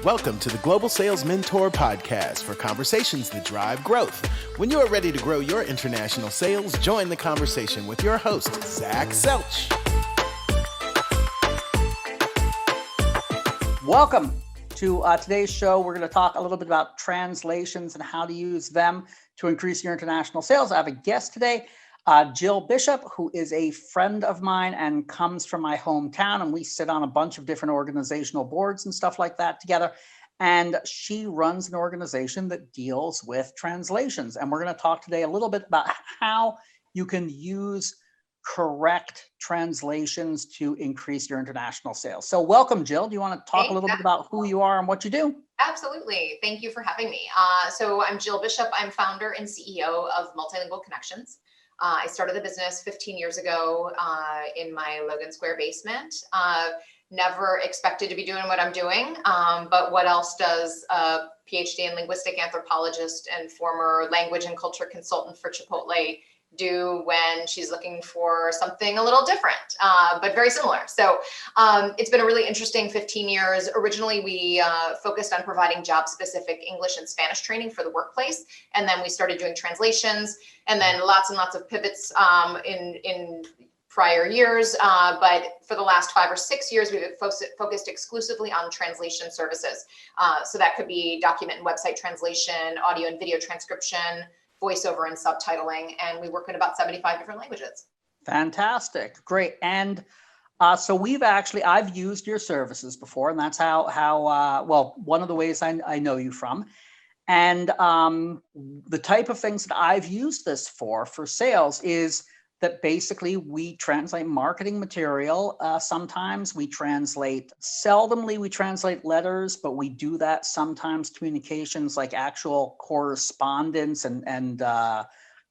Welcome to the Global Sales Mentor Podcast for conversations that drive growth. When you are ready to grow your international sales, join the conversation with your host, Zach Selch. Welcome to today's show. We're going to talk a little bit about translations and how to use them to increase your international sales. I have a guest today, Jill Bishop, who is a friend of mine and comes from my hometown, and we sit on a bunch of different organizational boards and stuff like that together. And she runs an organization that deals with translations. And we're going to talk today a little bit about how you can use correct translations to increase your international sales. So welcome, Jill. Do you want to talk a little bit about who you are and what you do? Absolutely. Thank you for having me. So I'm Jill Bishop. I'm founder and CEO of Multilingual Connections. I started the business 15 years ago in my Logan Square basement. Never expected to be doing what I'm doing, but what else does a PhD in linguistic anthropologist and former language and culture consultant for Chipotle do when she's looking for something a little different, but very similar. So it's been a really interesting 15 years. Originally, we focused on providing job-specific English and Spanish training for the workplace. And then we started doing translations, and then lots and lots of pivots in prior years. But for the last 5 or 6 years, we've focused exclusively on translation services. So that could be document and website translation, audio and video transcription, voiceover and subtitling, and we work in about 75 different languages. Fantastic. Great. And so I've used your services before, and that's how one of the ways I know you from. And the type of things that I've used this for sales is that basically we translate marketing material. Sometimes we seldomly we translate letters, but we do that sometimes communications like actual correspondence and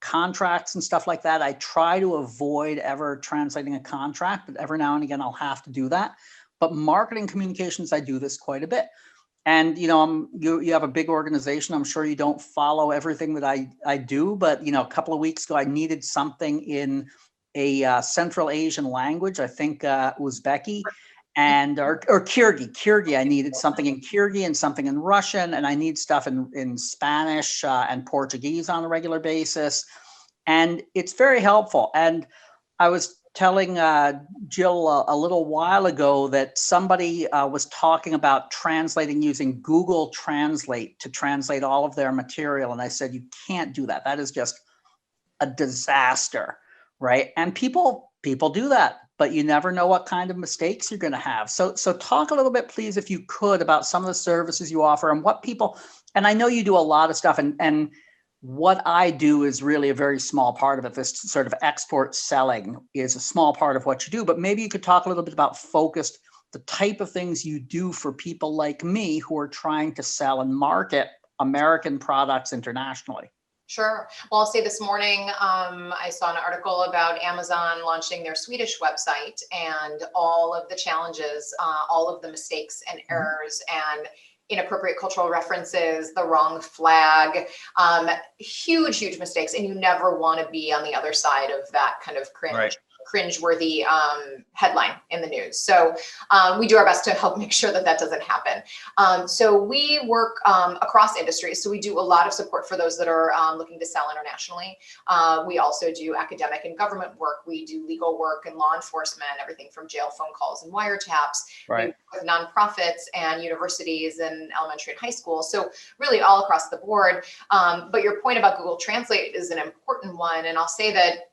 contracts and stuff like that. I try to avoid ever translating a contract, but every now and again I'll have to do that. But marketing communications, I do this quite a bit. And, you have a big organization. I'm sure you don't follow everything that I do, but, a couple of weeks ago, I needed something in a Central Asian language. I think Uzbeki or Kyrgyz. I needed something in Kyrgyz and something in Russian, and I need stuff in Spanish and Portuguese on a regular basis. And it's very helpful. And I was telling Jill a little while ago that somebody was talking about translating using Google Translate to translate all of their material. And I said, you can't do that. That is just a disaster, right? And people do that, but you never know what kind of mistakes you're going to have. So talk a little bit, please, if you could, about some of the services you offer and what people, and I know you do a lot of stuff, and what I do is really a very small part of it. This sort of export selling is a small part of what you do, but maybe you could talk a little bit about the type of things you do for people like me who are trying to sell and market American products internationally. Sure. Well, I'll say this morning, I saw an article about Amazon launching their Swedish website and all of the challenges, all of the mistakes and errors and inappropriate cultural references, the wrong flag, huge mistakes. And you never want to be on the other side of that kind of cringeworthy headline in the news. So we do our best to help make sure that doesn't happen. So we work across industries. So we do a lot of support for those that are looking to sell internationally. We also do academic and government work. We do legal work and law enforcement, everything from jail phone calls and wiretaps. Right. We work with nonprofits and universities and elementary and high school. So really all across the board. But your point about Google Translate is an important one. And I'll say that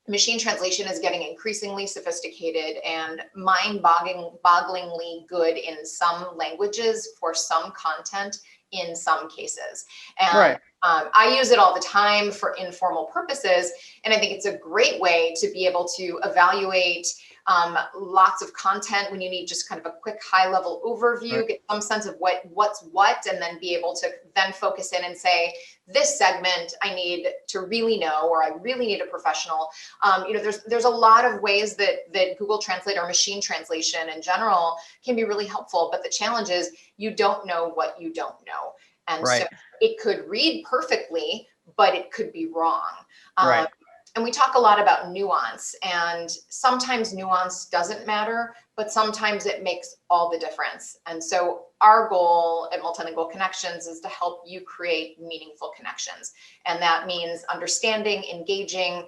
machine translation is getting increasingly sophisticated and mind-bogglingly good in some languages for some content in some cases. And I use it all the time for informal purposes. And I think it's a great way to be able to evaluate lots of content when you need just kind of a quick high-level overview, get some sense of what's what, and then be able to then focus in and say, this segment I need to really know, or I really need a professional. There's a lot of ways that Google Translate or machine translation in general can be really helpful, but the challenge is you don't know what you don't know. And so it could read perfectly, but it could be wrong. And we talk a lot about nuance, and sometimes nuance doesn't matter, but sometimes it makes all the difference. And so our goal at Multilingual Connections is to help you create meaningful connections. And that means understanding, engaging,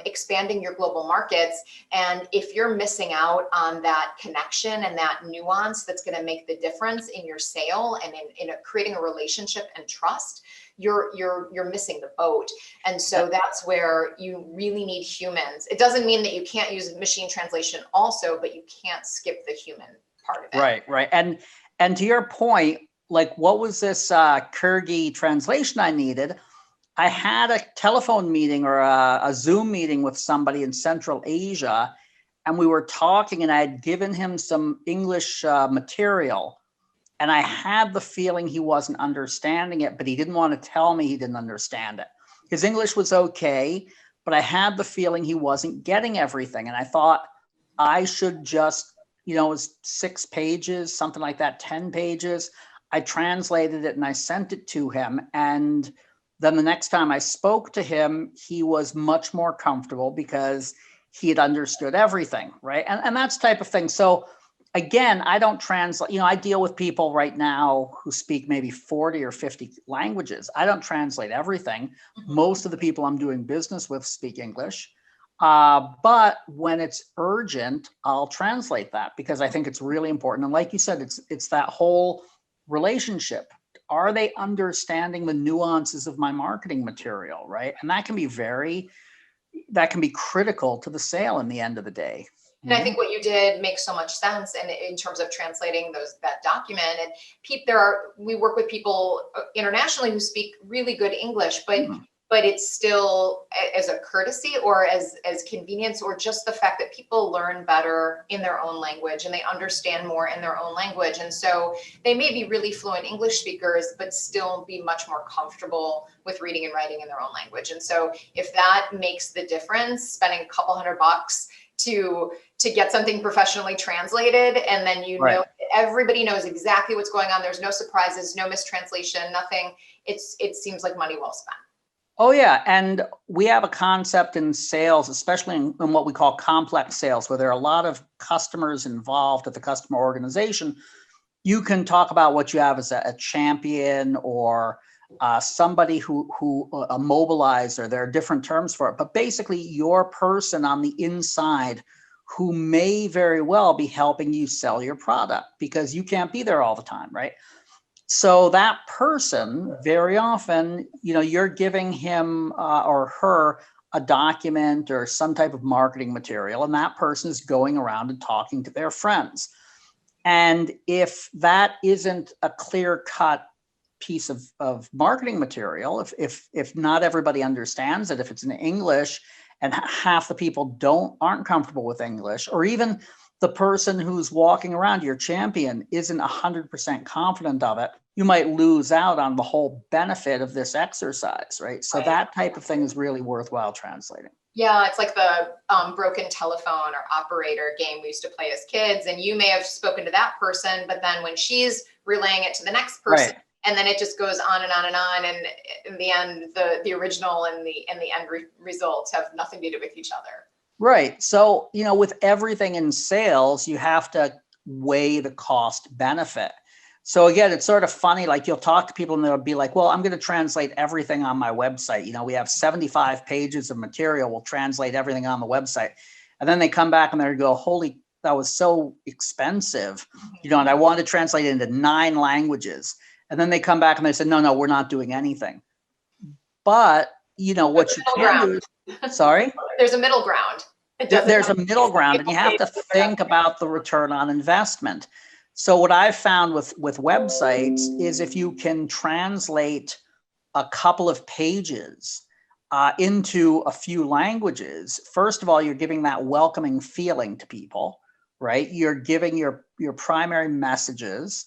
expanding your global markets. And if you're missing out on that connection and that nuance that's going to make the difference in your sale and in creating a relationship and trust, you're missing the boat. And so that's where you really need humans. It doesn't mean that you can't use machine translation also, but you can't skip the human part of it. Right. And to your point, like what was this Kyrgyz translation I needed? I had a telephone meeting or a Zoom meeting with somebody in Central Asia, and we were talking, and I had given him some English material. And I had the feeling he wasn't understanding it, but he didn't want to tell me he didn't understand it. His English was okay, but I had the feeling he wasn't getting everything. And I thought I should just, it was 6 pages, something like that, 10 pages. I translated it and I sent it to him. And then the next time I spoke to him, he was much more comfortable because he had understood everything, right? And that's the type of thing. So again, I don't translate, I deal with people right now who speak maybe 40 or 50 languages. I don't translate everything. Most of the people I'm doing business with speak English. But when it's urgent, I'll translate that because I think it's really important. And like you said, it's that whole relationship. Are they understanding the nuances of my marketing material, right? And that can be critical to the sale in the end of the day. And I think what you did makes so much sense. And in terms of translating that document, and we work with people internationally who speak really good English, but it's still as a courtesy or as convenience, or just the fact that people learn better in their own language and they understand more in their own language. And so they may be really fluent English speakers, but still be much more comfortable with reading and writing in their own language. And so if that makes the difference, spending a couple $100 to get something professionally translated, and then know everybody knows exactly what's going on. There's no surprises, no mistranslation, nothing. It seems like money well spent. Oh yeah, and we have a concept in sales, especially in what we call complex sales, where there are a lot of customers involved at the customer organization. You can talk about what you have as a champion or somebody who a mobilizer. There are different terms for it, but basically your person on the inside who may very well be helping you sell your product because you can't be there all the time, right? So that person, very often, you're giving him or her a document or some type of marketing material, and that person is going around and talking to their friends. And if that isn't a clear-cut piece of marketing material, if not everybody understands it, if it's in English and half the people aren't comfortable with English, or even the person who's walking around, your champion, isn't 100% confident of it, you might lose out on the whole benefit of this exercise, right? So that type of thing is really worthwhile translating. Yeah, it's like the broken telephone or operator game we used to play as kids. And you may have spoken to that person, but then when she's relaying it to the next person, and then it just goes on and on and on. And in the end, the original and the end results have nothing to do with each other. Right. So, with everything in sales, you have to weigh the cost benefit. So again, it's sort of funny, like you'll talk to people and they'll be like, well, I'm going to translate everything on my website. We have 75 pages of material. We'll translate everything on the website. And then they come back and they go, holy, that was so expensive. And I want to translate it into 9 languages. And then they come back and they say, no, we're not doing anything. But, what you can do, sorry? There's a middle ground. There's a middle ground, and you have to think about the return on investment. So what I've found with websites is if you can translate a couple of pages into a few languages, first of all, you're giving that welcoming feeling to people, right? You're giving your primary messages,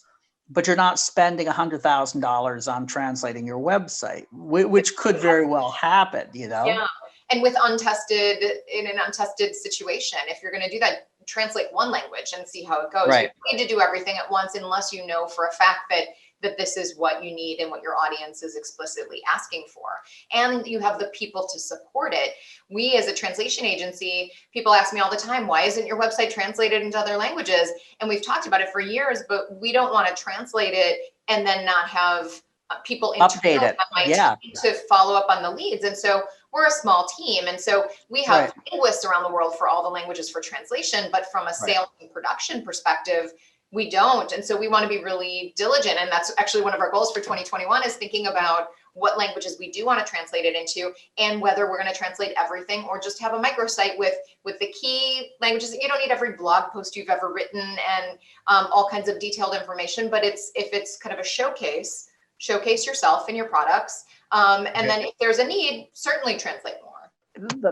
but you're not spending $100,000 on translating your website, which could very well happen, Yeah. And in an untested situation, if you're going to do that, translate one language and see how it goes. Right. You don't need to do everything at once unless you know for a fact that that this is what you need and what your audience is explicitly asking for. And you have the people to support it. We, as a translation agency, people ask me all the time, why isn't your website translated into other languages? And we've talked about it for years, but we don't want to translate it and then not have people Update it. team to follow up on the leads. And so we're a small team. And so we have linguists around the world for all the languages for translation, but from a sales and production perspective, we don't. And so we want to be really diligent. And that's actually one of our goals for 2021 is thinking about what languages we do want to translate it into and whether we're going to translate everything or just have a microsite with the key languages. You don't need every blog post you've ever written and all kinds of detailed information, but if it's kind of a showcase yourself and your products. And then if there's a need, certainly translate more.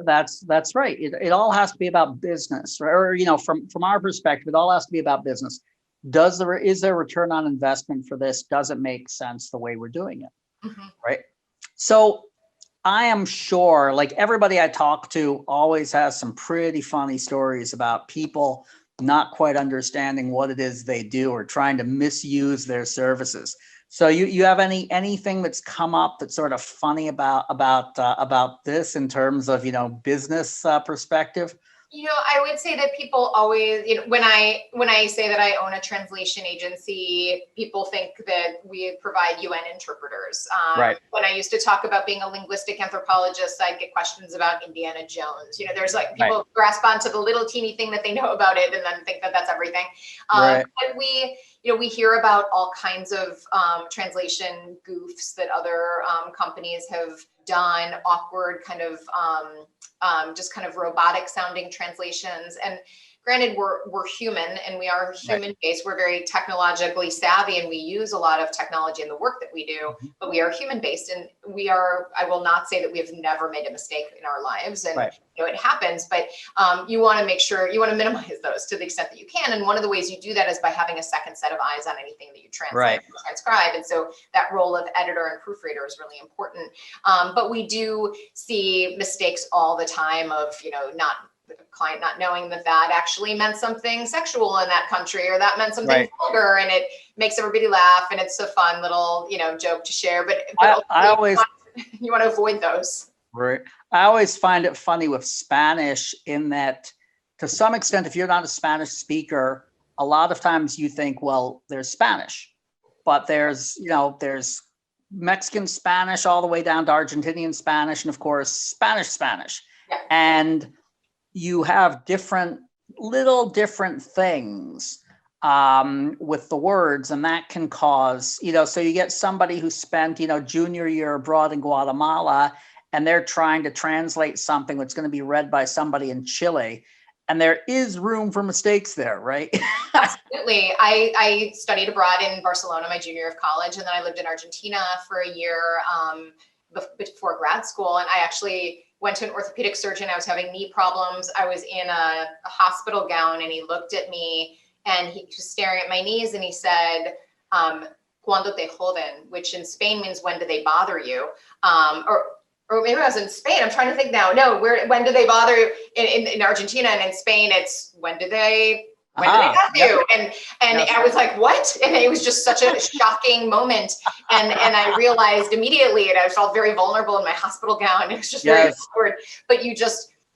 That's right. It all has to be about business, right? Or, from our perspective, it all has to be about business. Is there return on investment for this? Does it make sense the way we're doing it? Mm-hmm. Right. So I am sure like everybody I talk to always has some pretty funny stories about people not quite understanding what it is they do or trying to misuse their services. So you have anything that's come up that's sort of funny about this in terms of, business perspective? I would say that people always, when I say that I own a translation agency, people think that we provide UN interpreters. Right. When I used to talk about being a linguistic anthropologist, I'd get questions about Indiana Jones. There's like people grasp onto the little teeny thing that they know about it and then think that that's everything. But we hear about all kinds of translation goofs that other companies have done, awkward kind of just kind of robotic sounding translations. And granted, we're human and we are human based. We're very technologically savvy and we use a lot of technology in the work that we do, but we are human based and I will not say that we have never made a mistake in our lives. And it happens, but you want to make sure you want to minimize those to the extent that you can. And one of the ways you do that is by having a second set of eyes on anything that you translate and transcribe. And so that role of editor and proofreader is really important. But we do see mistakes all the time of, the client not knowing that actually meant something sexual in that country, or that meant something vulgar, and it makes everybody laugh, and it's a fun little, joke to share. But I always you want to avoid those. Right. I always find it funny with Spanish in that, to some extent, if you're not a Spanish speaker, a lot of times you think, well, there's Spanish, but there's Mexican Spanish all the way down to Argentinian Spanish, and of course, Spanish. Yeah. And you have little different things with the words, and that can cause, so you get somebody who spent, junior year abroad in Guatemala, and they're trying to translate something that's going to be read by somebody in Chile. And there is room for mistakes there, right? Absolutely. I studied abroad in Barcelona my junior year of college, and then I lived in Argentina for a year before grad school. And I actually went to an orthopedic surgeon. I was having knee problems. I was in a hospital gown, and he looked at me and he was staring at my knees, and he said, "Cuando te joden," which in Spain means when do they bother you? Or maybe I was in Spain. I'm trying to think now. No, when do they bother you? In Argentina and in Spain, it's when do they have you? And I was like, what? And it was just such a shocking moment. And I realized immediately, and I felt very vulnerable in my hospital gown. It was just very awkward. But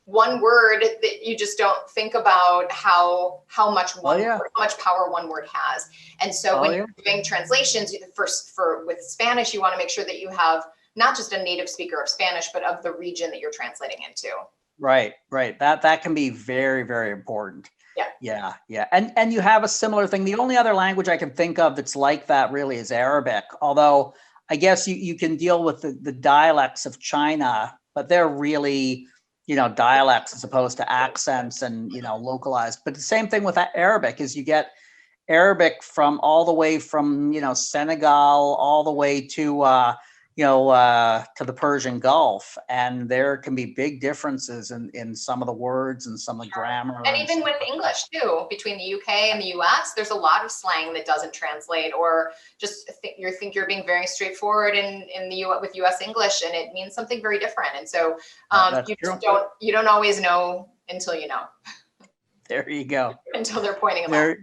one word that you just don't think about how much how much power one word has. And so when you're doing translations, with Spanish, you want to make sure that you have not just a native speaker of Spanish, but of the region that you're translating into. Right. That can be very, very important. Yeah. And you have a similar thing. The only other language I can think of that's like that really is Arabic. Although I guess you can deal with the dialects of China, but they're really, dialects as opposed to accents and, localized. But the same thing with Arabic is you get Arabic from all the way from, Senegal all the way to to the Persian Gulf, and there can be big differences in some of the words and some of the grammar. And even with English too, between the UK and the US, there's a lot of slang that doesn't translate, or just think you're being very straightforward in the with US English, and it means something very different. And so you don't always know until you know. There you go. until they're pointing them out.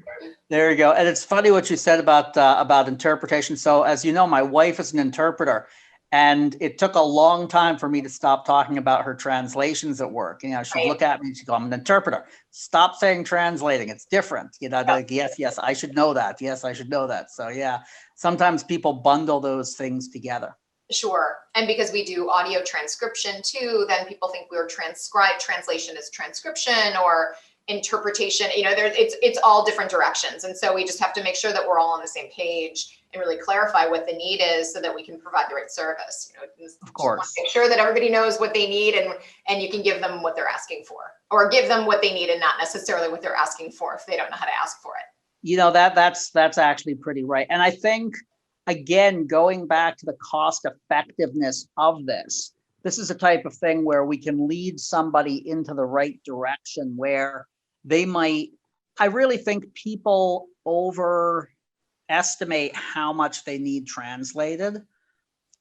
There you go. And it's funny what you said about interpretation. So as you know, my wife is an interpreter, and it took a long time for me to stop talking about her translations at work. You know, she'd look at me and she'd go, "I'm an interpreter. Stop saying translating. It's different." You know, like, yes, I should know that. Yes, I should know that. So yeah, sometimes people bundle those things together. Sure. And because we do audio transcription too, then people think we're translation is transcription, or interpretation. You know, it's all different directions. And so we just have to make sure that we're all on the same page and really clarify what the need is so that we can provide the right service. You know, of course, make sure that everybody knows what they need, and you can give them what they're asking for, or give them what they need and not necessarily what they're asking for if they don't know how to ask for it. You know, that's actually pretty right. And I think, again, going back to the cost effectiveness of this is a type of thing where we can lead somebody into the right direction where they might, I really think people overestimate how much they need translated.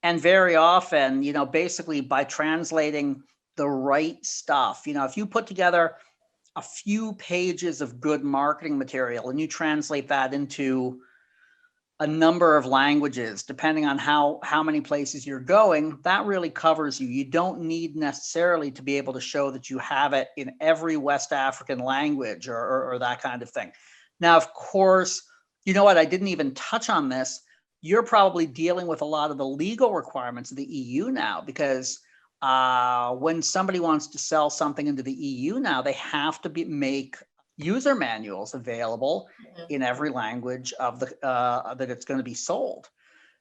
And very often, you know, basically by translating the right stuff, you know, if you put together a few pages of good marketing material and you translate that into a number of languages, depending on how many places you're going, that really covers you. You don't need necessarily to be able to show that you have it in every West African language or that kind of thing. Now, of course, you know what? I didn't even touch on this. You're probably dealing with a lot of the legal requirements of the EU now, because when somebody wants to sell something into the EU now, they have to make user manuals available in every language of the that it's going to be sold.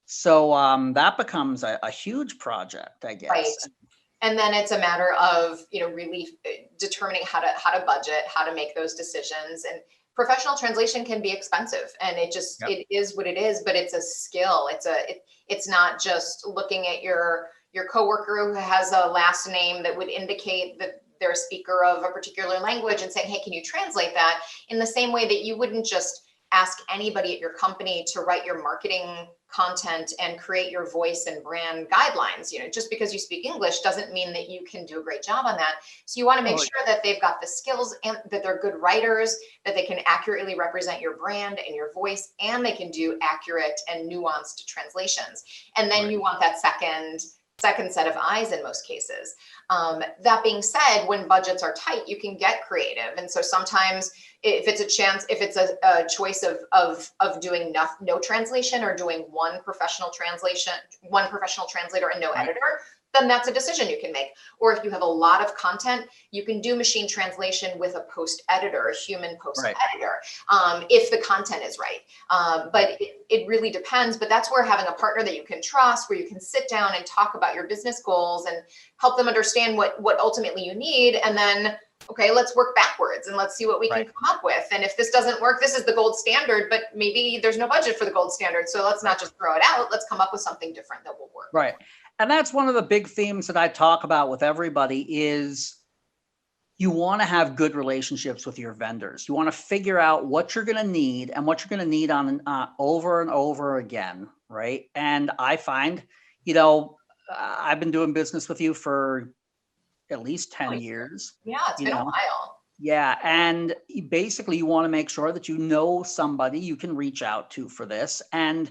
So that becomes a huge project, I guess. Right. And then it's a matter of, you know, really determining how to budget, how to make those decisions. And professional translation can be expensive, and it is what it is, but it's a skill. It's not just looking at your coworker who has a last name that would indicate that they're a speaker of a particular language and saying, "Hey, can you translate that?" In the same way that you wouldn't just ask anybody at your company to write your marketing content and create your voice and brand guidelines. You know, just because you speak English doesn't mean that you can do a great job on that. So you want to make sure that they've got the skills and that they're good writers, that they can accurately represent your brand and your voice, and they can do accurate and nuanced translations. And then you want that second set of eyes in most cases. That being said, when budgets are tight, you can get creative. And so sometimes if it's a choice of doing no translation, or doing one professional translator and no editor, then that's a decision you can make. Or if you have a lot of content, you can do machine translation with a post editor, a human post editor, if the content is right. But it really depends. But that's where having a partner that you can trust, where you can sit down and talk about your business goals and help them understand what ultimately you need. And then, okay, let's work backwards and let's see what we can come up with. And if this doesn't work, this is the gold standard, but maybe there's no budget for the gold standard. So let's not just throw it out. Let's come up with something different that will work. Right. And that's one of the big themes that I talk about with everybody is you want to have good relationships with your vendors. You want to figure out what you're going to need and what you're going to need on over and over again, right? And I find, you know, I've been doing business with you for at least 10 years. Yeah, it's been a while. Yeah. And basically you want to make sure that you know somebody you can reach out to for this. And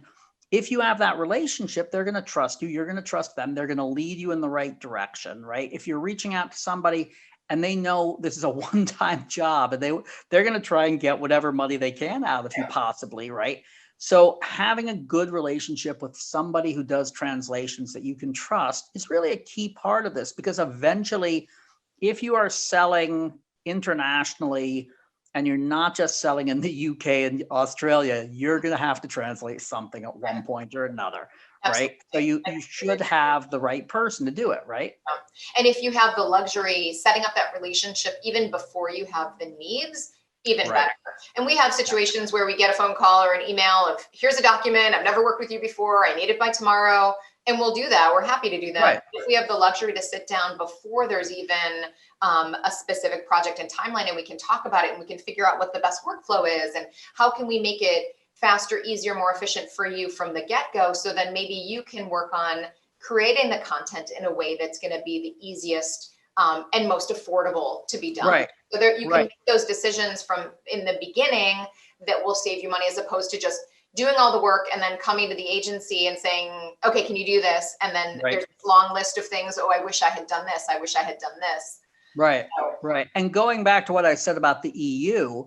if you have that relationship, they're going to trust you. You're going to trust them. They're going to lead you in the right direction, right? If you're reaching out to somebody and they know this is a one-time job and they're going to try and get whatever money they can out of you possibly, right? So having a good relationship with somebody who does translations that you can trust is really a key part of this, because eventually, if you are selling internationally and you're not just selling in the UK and Australia, you're going to have to translate something at one point or another, right? So you should have the right person to do it, right? And if you have the luxury setting up that relationship even before you have the needs, even better. And we have situations where we get a phone call or an email of, here's a document, I've never worked with you before, I need it by tomorrow. And we'll do that. We're happy to do that. Right. If we have the luxury to sit down before there's even a specific project and timeline, and we can talk about it and we can figure out what the best workflow is and how can we make it faster, easier, more efficient for you from the get-go, so then maybe you can work on creating the content in a way that's going to be the easiest and most affordable to be done. Right. So there, you can make those decisions from in the beginning that will save you money, as opposed to just doing all the work and then coming to the agency and saying, okay, can you do this? And then there's this long list of things. Oh, I wish I had done this. I wish I had done this. Right. Right. And going back to what I said about the EU,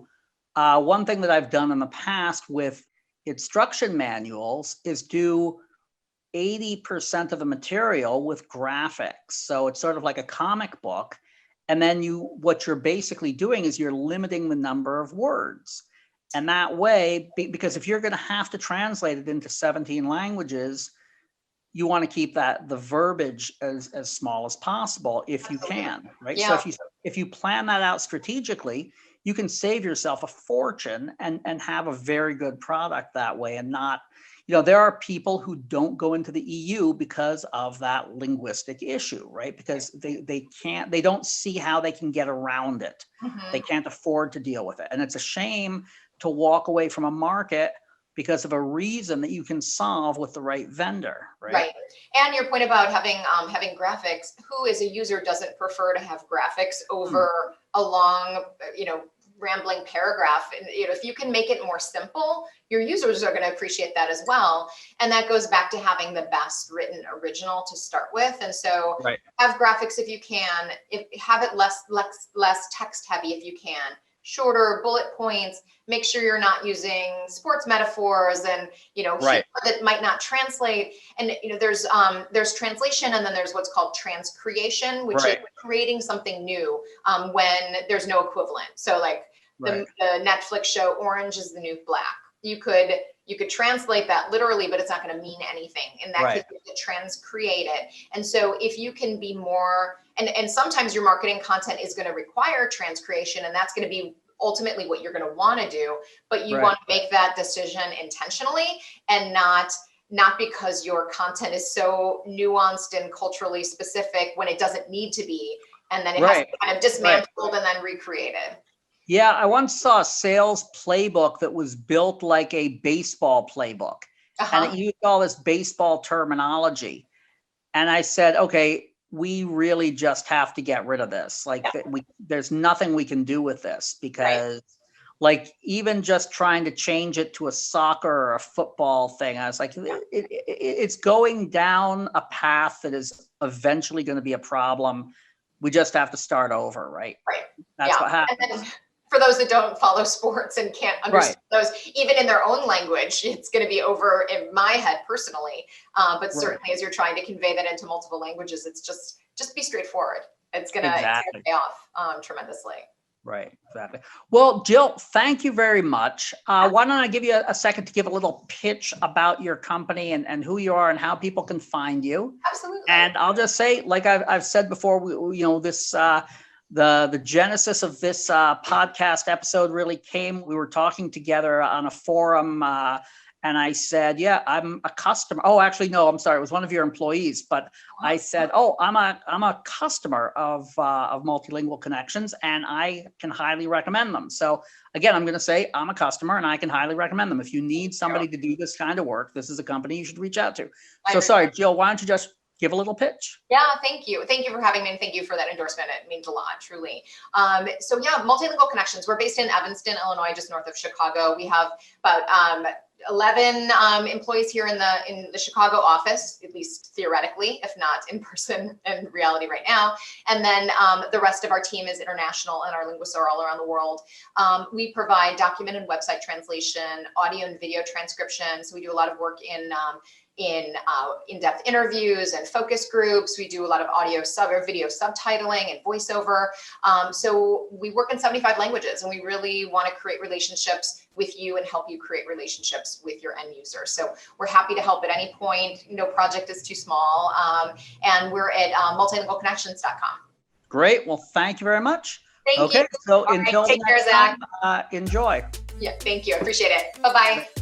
one thing that I've done in the past with instruction manuals is do 80% of the material with graphics. So it's sort of like a comic book. And then what you're basically doing is you're limiting the number of words. And that way, because if you're going to have to translate it into 17 languages, you want to keep the verbiage as small as possible if you can, right? Yeah. So if you plan that out strategically, you can save yourself a fortune and have a very good product that way, and not, there are people who don't go into the EU because of that linguistic issue, right? Because they don't see how they can get around it. They can't afford to deal with it. And it's a shame to walk away from a market because of a reason that you can solve with the right vendor, right? Right. And your point about having graphics, who as a user doesn't prefer to have graphics over a long, rambling paragraph? And, if you can make it more simple, your users are going to appreciate that as well. And that goes back to having the best written original to start with. And so have graphics if you can, have it less text heavy if you can. Shorter bullet points, make sure you're not using sports metaphors and, humor that might not translate. And, there's translation, and then there's what's called transcreation, which is creating something new when there's no equivalent. So like the Netflix show Orange is the New Black. You could translate that literally, but it's not going to mean anything. In that case, you have to transcreate it. And so if you can be more, and sometimes your marketing content is going to require transcreation, and that's going to be ultimately what you're going to want to do, but you want to make that decision intentionally, and not because your content is so nuanced and culturally specific when it doesn't need to be. And then it has to be kind of dismantled and then recreated. Yeah, I once saw a sales playbook that was built like a baseball playbook, and it used all this baseball terminology. And I said, okay, we really just have to get rid of this. Like there's nothing we can do with this, because like even just trying to change it to a soccer or a football thing, I was like, it's going down a path that is eventually going to be a problem. We just have to start over, right? Right. That's what happens. And then for those that don't follow sports and can't understand those, even in their own language, it's going to be over in my head personally. But certainly as you're trying to convey that into multiple languages, it's just be straightforward. It's going to pay off tremendously. Right, exactly. Well, Jill, thank you very much. Why don't I give you a second to give a little pitch about your company and who you are and how people can find you. Absolutely. And I'll just say, like I've said before, this the genesis of this podcast episode really came. We were talking together on a forum, and I said, "Yeah, I'm a customer." Oh, actually, no, I'm sorry. It was one of your employees, but I said, "Oh, I'm a customer of Multilingual Connections, and I can highly recommend them." So again, I'm going to say I'm a customer, and I can highly recommend them. If you need somebody to do this kind of work, this is a company you should reach out to. So sorry, Jill, why don't you just give a little pitch? Yeah, thank you. Thank you for having me, and thank you for that endorsement. It means a lot, truly. So yeah, Multilingual Connections. We're based in Evanston, Illinois, just north of Chicago. We have about 11 employees here in the Chicago office, at least theoretically, if not in person in reality right now. And then the rest of our team is international, and our linguists are all around the world. We provide document and website translation, audio and video transcription. So we do a lot of work in in-depth interviews and focus groups. We do a lot of or video subtitling and voiceover. So we work in 75 languages, and we really want to create relationships with you and help you create relationships with your end users. So we're happy to help at any point. No project is too small. And we're at multilingualconnections.com. Great. Well, thank you very much. Thank you. So All until right, take care, next Zach. time, enjoy. Yeah, thank you. I appreciate it. Bye-bye.